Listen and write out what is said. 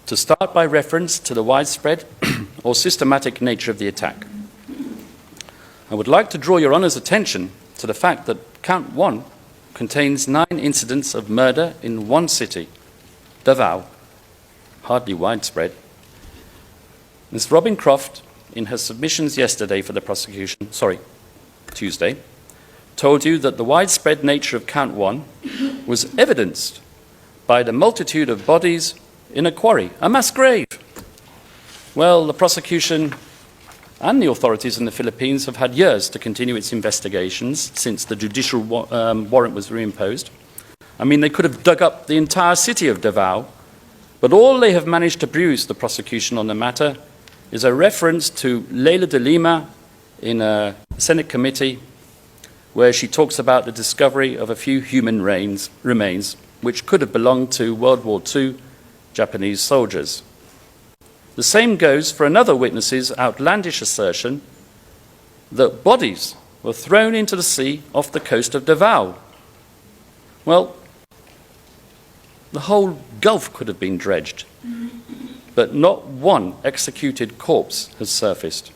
to start by reference to the widespread or systematic nature of the attack. I would like to draw your Honour's attention to the fact that Count 1 contains 9 incidents of murder in one city, Davao, hardly widespread. Ms. Robin Kraft, in her submissions yesterday for the prosecution, Tuesday, told you that the widespread nature of Count 1 was evidenced by the multitude of bodies in a quarry, a mass grave. Well, the prosecution and the authorities in the Philippines have had years to continue its investigations since the judicial warrant was reimposed. I mean, they could have dug up the entire city of Davao, but all they have managed to produce, the prosecution on the matter, is a reference to Leila de Lima in a Senate committee where she talks about the discovery of a few human remains which could have belonged to World War II Japanese soldiers. The same goes for another witness's outlandish assertion that bodies were thrown into the sea off the coast of Davao. Well, the whole Gulf could have been dredged, but not one executed corpse has surfaced.